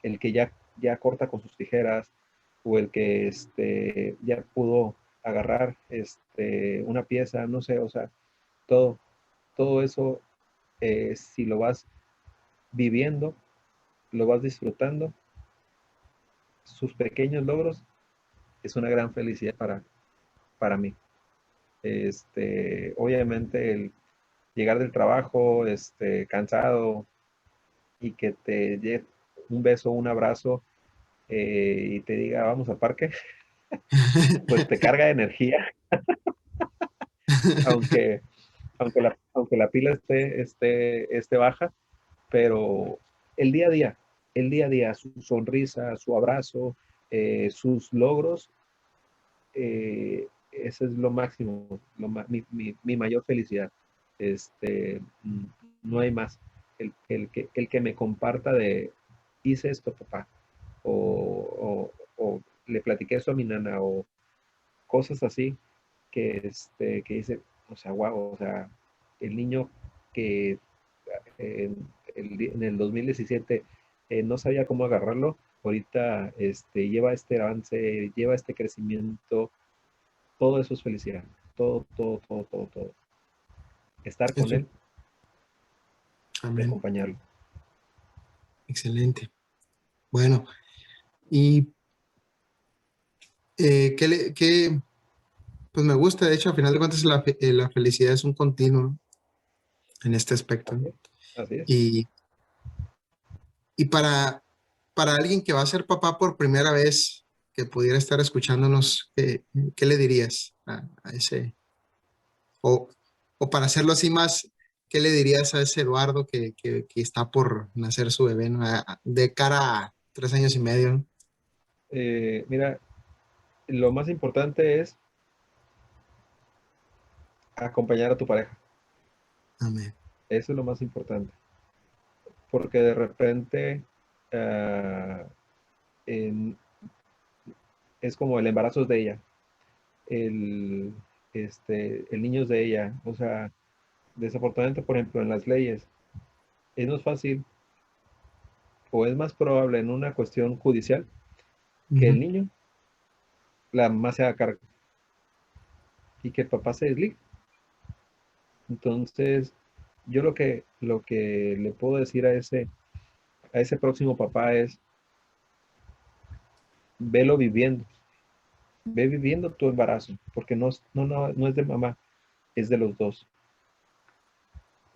el que ya corta con sus tijeras, o el que ya pudo agarrar una pieza, no sé, o sea, todo, todo eso, si lo vas viviendo, lo vas disfrutando, sus pequeños logros, es una gran felicidad para mí. Obviamente el llegar del trabajo, cansado, y que te dé un beso, un abrazo, y te diga, vamos al parque, pues te carga de energía, aunque, aunque la pila esté baja, pero el día a día, su sonrisa, su abrazo, sus logros, ese es lo máximo, mi mayor felicidad. No hay más. El que me comparta de, hice esto, papá, o le platiqué eso a mi nana, o cosas así, que dice, o sea, wow, o sea, el niño que en el 2017 no sabía cómo agarrarlo, ahorita lleva este avance, lleva este crecimiento, todo eso es felicidad, todo, todo, todo, todo, todo. Estar con Eso, él y amén. acompañarlo. Excelente. Bueno, y pues me gusta, de hecho, a final de cuentas, la felicidad es un continuo, ¿no? En este aspecto, Así ¿no? es, así es. Y, y para alguien que va a ser papá por primera vez, que pudiera estar escuchándonos, ¿qué le dirías a ese? O, o para hacerlo así más, ¿qué le dirías a ese Eduardo que está por nacer su bebé, ¿no? De cara a 3 años y medio, ¿no? Mira, lo más importante es acompañar a tu pareja. Amén. Eso es lo más importante. Porque de repente ah, en- es como el embarazo es de ella, el, el niño es de ella. O sea, desafortunadamente, por ejemplo, en las leyes, es más fácil o es más probable en una cuestión judicial que el Ujú. niño, la mamá se haga cargo y que el papá se desligue. Entonces, yo lo que le puedo decir a ese próximo papá es, velo viviendo, ve viviendo tu embarazo, porque no es de mamá, es de los dos.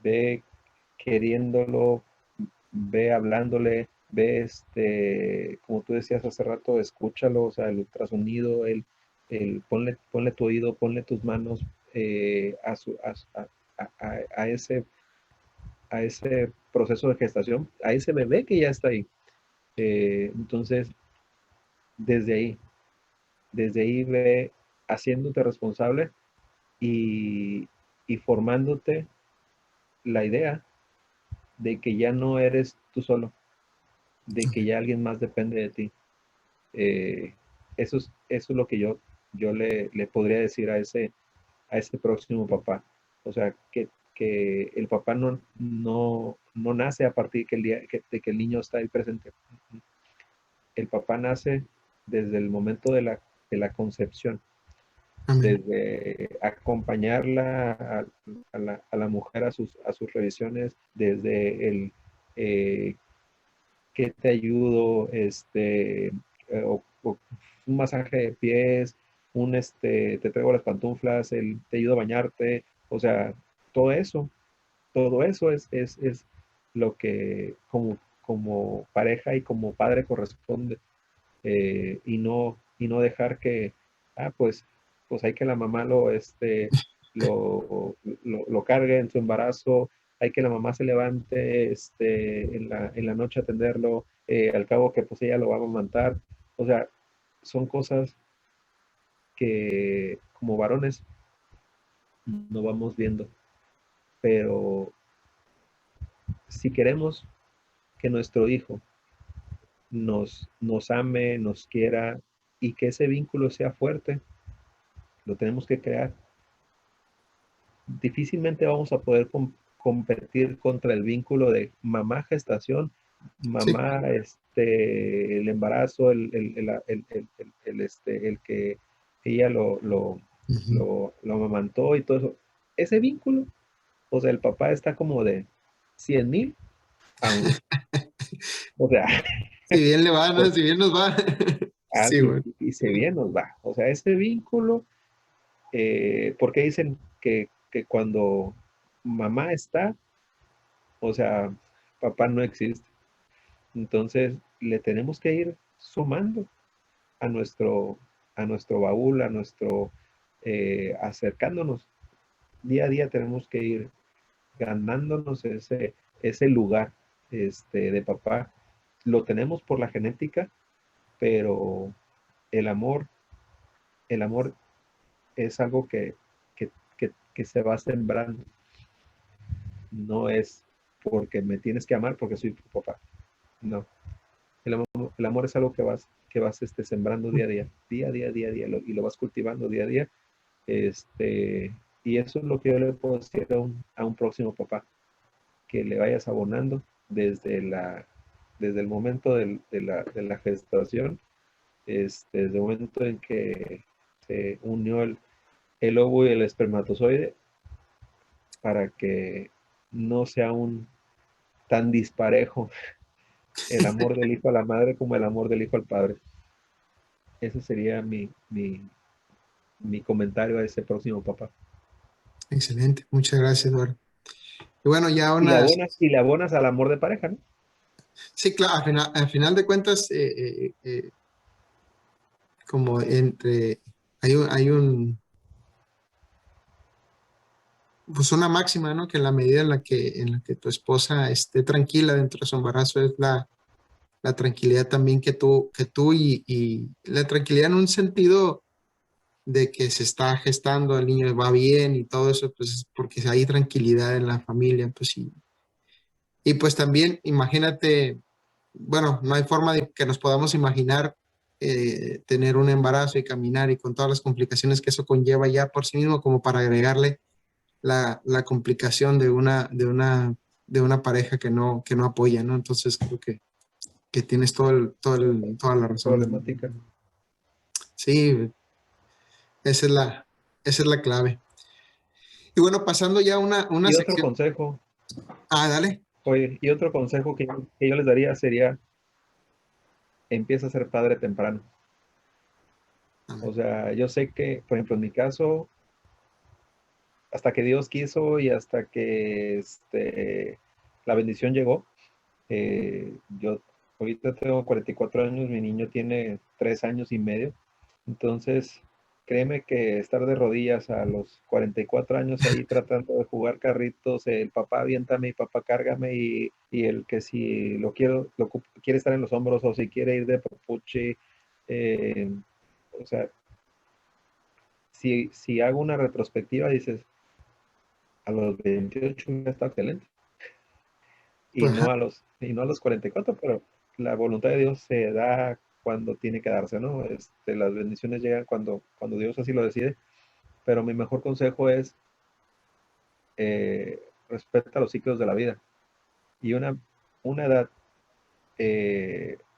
Ve queriéndolo, ve hablándole, ve como tú decías hace rato, escúchalo, o sea, el ultrasonido, ponle tu oído, ponle tus manos a ese proceso de gestación, a ese bebé que ya está ahí. Entonces, desde ahí, desde ahí ve haciéndote responsable, y, y formándote la idea de que ya no eres tú solo, de que ya alguien más depende de ti. Eh, eso es lo que yo le podría decir a ese próximo papá. O sea, que el papá no nace a partir de que el niño está ahí presente. El papá nace desde el momento de la concepción, Amén. desde acompañarla a la mujer a sus revisiones, desde el eh, que te ayudo, o un masaje de pies, te traigo las pantuflas, te ayudo a bañarte, o sea, todo eso, todo eso es lo que como pareja y como padre corresponde, y no dejar que, pues hay que la mamá lo cargue en su embarazo, hay que la mamá se levante en la noche a atenderlo, al cabo que pues ella lo va a amamantar. O sea, son cosas que como varones no vamos viendo, pero si queremos que nuestro hijo nos ame, nos quiera y que ese vínculo sea fuerte, lo tenemos que crear. Difícilmente vamos a poder competir contra el vínculo de mamá gestación, Sí. mamá el embarazo, el que ella Ujú. lo amamantó y todo eso. Ese vínculo, o sea, el papá está como de 100,000 a uno. O sea, Si bien le va, ¿no? por- Si bien nos va. Sí, bueno. y se bien nos va. O sea, ese vínculo, porque dicen que cuando mamá está, o sea, papá no existe. Entonces, le tenemos que ir sumando a a nuestro baúl, acercándonos. Día a día tenemos que ir ganándonos ese lugar de papá. Lo tenemos por la genética, pero el amor, el amor es algo que se va sembrando. No es porque me tienes que amar porque soy tu papá. No. El amor es algo que vas sembrando día a día, día a día, y lo vas cultivando día a día. Este, y eso es lo que yo le puedo decir a un próximo papá, que le vayas abonando desde el momento de la gestación, desde el momento en que se unió el óvulo y el espermatozoide, para que no sea un tan disparejo el amor del hijo a la madre como el amor del hijo al padre. Ese sería mi comentario a ese próximo papá. Excelente. Muchas gracias, Eduardo. Y bueno, ya Y le abonas al amor de pareja, ¿no? sí, claro, al final de cuentas, como entre, pues una máxima, ¿no? Que en la medida en la que tu esposa esté tranquila dentro de su embarazo es la tranquilidad también que tú y la tranquilidad en un sentido de que se está gestando, el niño va bien y todo eso, pues porque hay tranquilidad en la familia, pues y pues también imagínate, bueno, no hay forma de que nos podamos imaginar tener un embarazo y caminar y con todas las complicaciones que eso conlleva ya por sí mismo, como para agregarle la complicación de una pareja que no apoya, ¿no? Entonces creo que tienes toda la razón. Problemática. Sí, esa es esa es la clave. Y bueno, pasando ya a una Y otro sección. consejo, Ah, dale. oye, y otro consejo que yo les daría sería, empieza a ser padre temprano. O Amén. sea, yo sé que, por ejemplo, en mi caso, hasta que Dios quiso y hasta que la bendición llegó, yo ahorita tengo 44 años, mi niño tiene 3 años y medio. Entonces, créeme que estar de rodillas a los 44 años ahí tratando de jugar carritos, el papá aviéntame y papá cárgame, y el que si quiere estar en los hombros o si quiere ir de papuchi, eh, o sea, si hago una retrospectiva, dices, a los 28 está excelente. Pues, Y no a los 44, pero la voluntad de Dios se da cuando tiene que darse, ¿no? Las bendiciones llegan cuando Dios así lo decide, pero mi mejor consejo es respeta los ciclos de la vida. Y una edad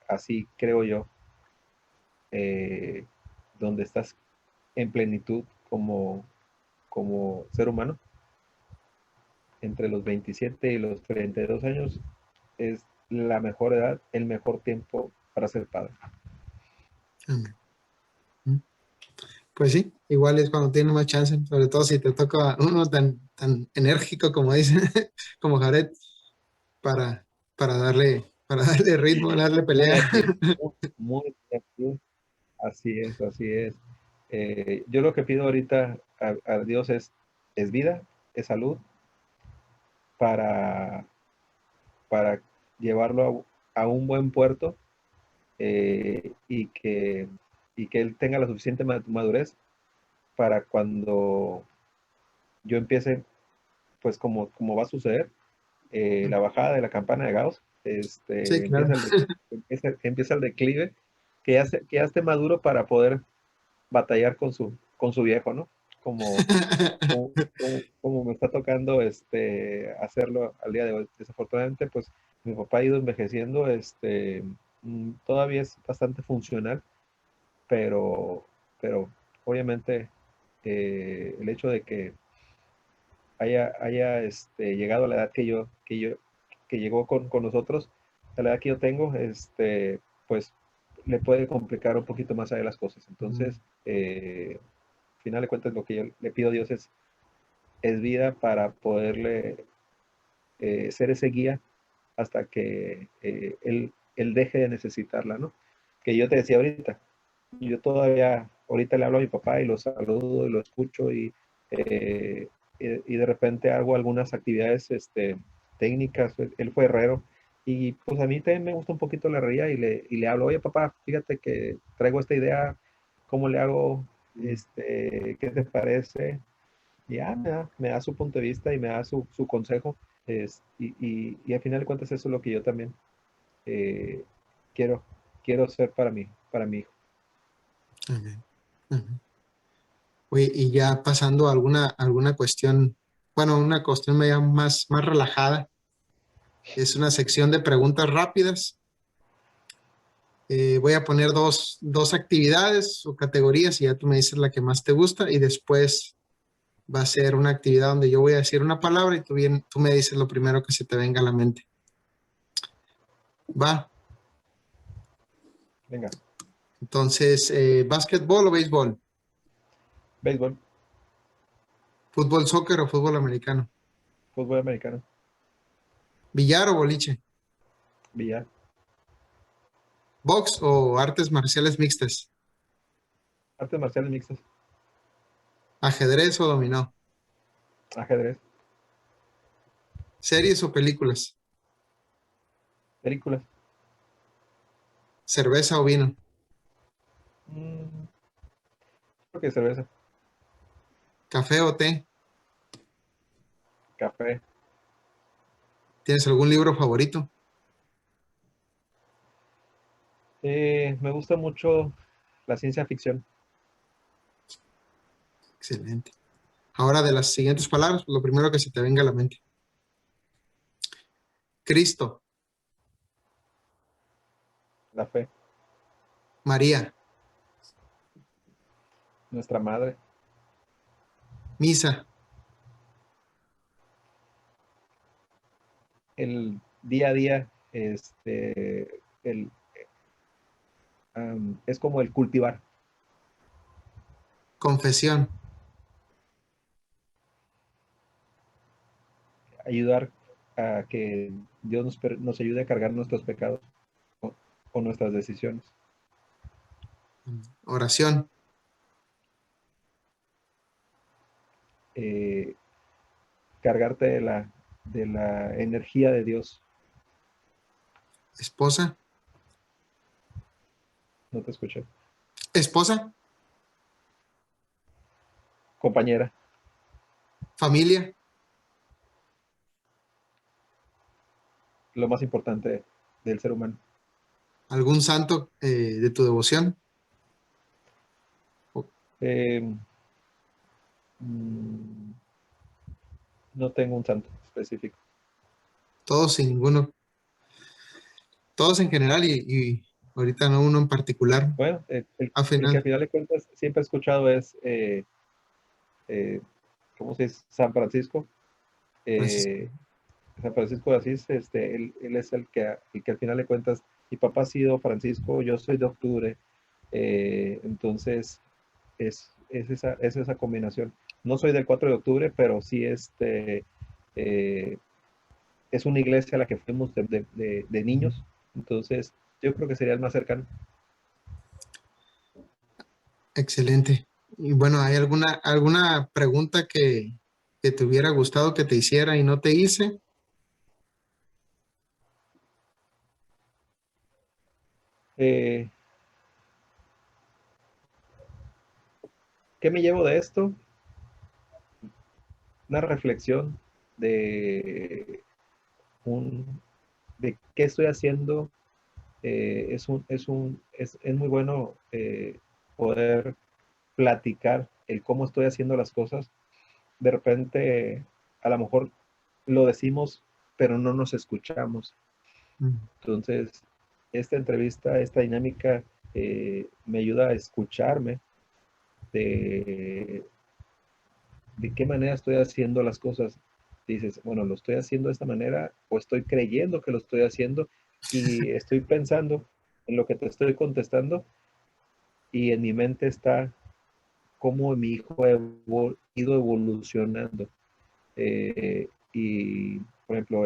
así, creo yo, eh, donde estás en plenitud como ser humano, entre los 27 y los 32 años, es la mejor edad, el mejor tiempo para ser padre. amén. Pues sí, igual es cuando tiene más chance, sobre todo si te toca uno tan enérgico como dice, como Jared, para, para darle ritmo, darle Muy pelea. activo, muy activo. Así es. Yo lo que pido ahorita a Dios es vida, es salud para, para llevarlo a un buen puerto, y que él tenga la suficiente madurez para cuando yo empiece, pues como va a suceder, la bajada de la campana de Gauss, Sí, claro. empieza el declive, que ya esté maduro para poder batallar con su viejo, ¿no? Como, como me está tocando hacerlo al día de hoy. Desafortunadamente, pues mi papá ha ido envejeciendo, todavía es bastante funcional, pero, pero obviamente el hecho de que haya llegado a la edad que llegó con nosotros, a la edad que yo tengo, pues le puede complicar un poquito más allá las cosas. Entonces, al final de cuentas, lo que yo le pido a Dios es vida para poderle ser ese guía hasta que él deje de necesitarla, ¿no? Que yo te decía ahorita, yo todavía, ahorita le hablo a mi papá y lo saludo y lo escucho eh, y de repente hago algunas actividades técnicas. Él fue herrero y pues a mí también me gusta un poquito la herrería y le hablo, oye papá, fíjate que traigo esta idea, ¿cómo le hago? ¿Qué te parece? Y ya me da su punto de vista y me da su consejo. Y al final de cuentas eso es lo que yo también eh, quiero, quiero ser para mi hijo. Amén. Amén. Oye, y ya pasando a alguna cuestión, bueno, una cuestión media más relajada, es una sección de preguntas rápidas. Voy a poner dos actividades o categorías y ya tú me dices la que más te gusta y después va a ser una actividad donde yo voy a decir una palabra y tú me dices lo primero que se te venga a la mente. Va, Venga, entonces, ¿básquetbol o béisbol? béisbol, ¿Fútbol, soccer o fútbol americano? fútbol americano, ¿Billar o boliche? billar, ¿Box o artes marciales mixtas? artes marciales mixtas, ¿Ajedrez o dominó? ajedrez, ¿Series o películas? películas. ¿Cerveza o vino? Mm, Creo que cerveza, ¿Café o té? café. ¿Tienes algún libro favorito? Me gusta mucho la ciencia ficción. Excelente. Ahora de las siguientes palabras, pues, lo primero que se te venga a la mente. Cristo, La fe, María, nuestra madre, misa, el día a día, es como el cultivar, confesión, ayudar a que Dios nos ayude a cargar nuestros pecados o nuestras decisiones. oración, Eh, Cargarte de la energía de Dios. esposa, No te escuché. esposa, compañera. Familia, Lo más importante del ser humano. algún santo de tu devoción. Eh, mm, no tengo un santo específico. Todos sin ninguno, todos en general y ahorita no uno en particular. Bueno, Al el que al final, final de cuentas siempre he escuchado es, ¿cómo se dice? San Francisco. Francisco. Eh, San Francisco de Asís, él es el que al final de cuentas, mi papá ha sido Francisco, yo soy de octubre, entonces es esa combinación. No soy del 4 de octubre, pero sí eh, es una iglesia a la que fuimos de niños, entonces yo creo que sería el más cercano. Excelente. Y bueno, ¿hay alguna pregunta que te hubiera gustado que te hiciera y no te hice? Eh, ¿Qué me llevo de esto? Una reflexión de, un, de qué estoy haciendo. Es muy bueno poder platicar el cómo estoy haciendo las cosas. De repente, a lo mejor lo decimos, pero no nos escuchamos. Mm. Entonces, esta entrevista, esta dinámica, me ayuda a escucharme de, de qué manera estoy haciendo las cosas. Dices, bueno, lo estoy haciendo de esta manera o estoy creyendo que lo estoy haciendo y estoy pensando en lo que te estoy contestando y en mi mente está cómo mi hijo ha ido evolucionando. Y, por ejemplo,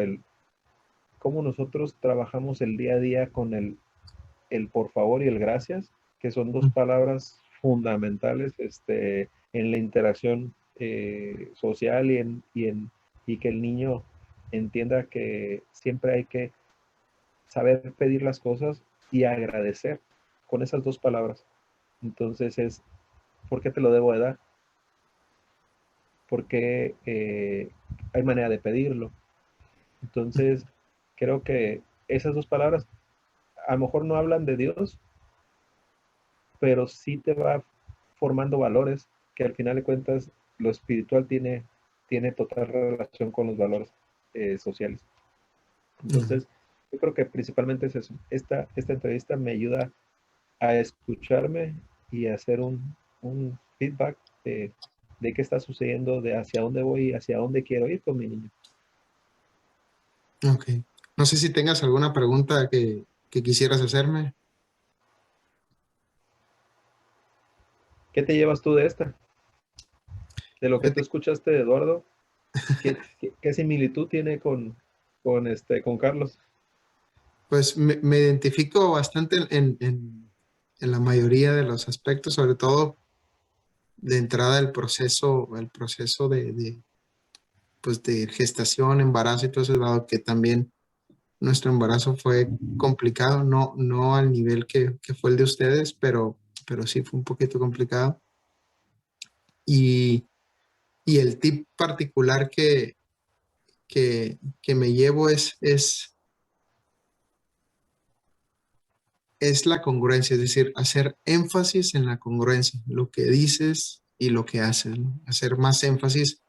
cómo nosotros trabajamos el día a día con el por favor y el gracias, que son dos Mm. palabras fundamentales en la interacción social y que el niño entienda que siempre hay que saber pedir las cosas y agradecer con esas dos palabras. Entonces ¿por qué te lo debo de dar? Porque hay manera de pedirlo. Entonces, creo que esas dos palabras a lo mejor no hablan de Dios, pero sí te va formando valores que al final de cuentas lo espiritual tiene total relación con los valores sociales. Mm. Entonces, yo creo que principalmente es eso. Esta entrevista me ayuda a escucharme y a hacer un feedback de qué está sucediendo, de hacia dónde voy y hacia dónde quiero ir con mi niño. Ok. No sé si tengas alguna pregunta que quisieras hacerme. ¿Qué te llevas tú de esta? De lo que tú Fíjate, escuchaste de Eduardo, ¿qué similitud tiene con Carlos? pues me identifico bastante en la mayoría de los aspectos, sobre todo de entrada el proceso pues de gestación, embarazo y todo eso, dado que también nuestro embarazo fue complicado, no al nivel que fue el de ustedes, pero sí fue un poquito complicado. Y, y el tip particular que me llevo es la congruencia, es decir, hacer énfasis en la congruencia, lo que dices y lo que haces, ¿no? Hacer más énfasis,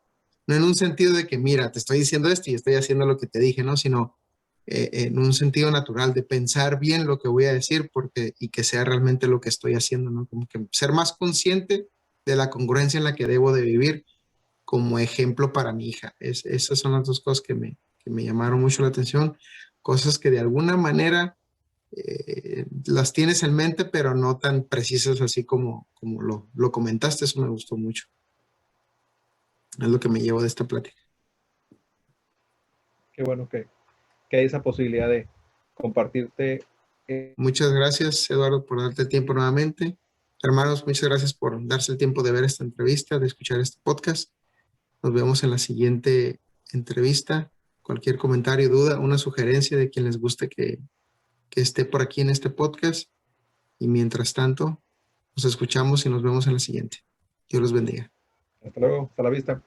no en un sentido de que, mira, te estoy diciendo esto y estoy haciendo lo que te dije, ¿no? Sino en un sentido natural de pensar bien lo que voy a decir y que sea realmente lo que estoy haciendo, ¿no? Como que ser más consciente de la congruencia en la que debo de vivir como ejemplo para mi hija. Esas son las dos cosas que me llamaron mucho la atención, cosas que de alguna manera las tienes en mente, pero no tan precisas así como lo comentaste. Eso me gustó mucho. Es lo que me llevo de esta plática. Qué bueno que hay esa posibilidad de compartirte. Muchas gracias, Eduardo, por darte el tiempo nuevamente. Hermanos, muchas gracias por darse el tiempo de ver esta entrevista, de escuchar este podcast. Nos vemos en la siguiente entrevista. Cualquier comentario, duda, una sugerencia de quien les guste que esté por aquí en este podcast. Y mientras tanto, nos escuchamos y nos vemos en la siguiente. Dios los bendiga. Hasta luego, hasta la vista.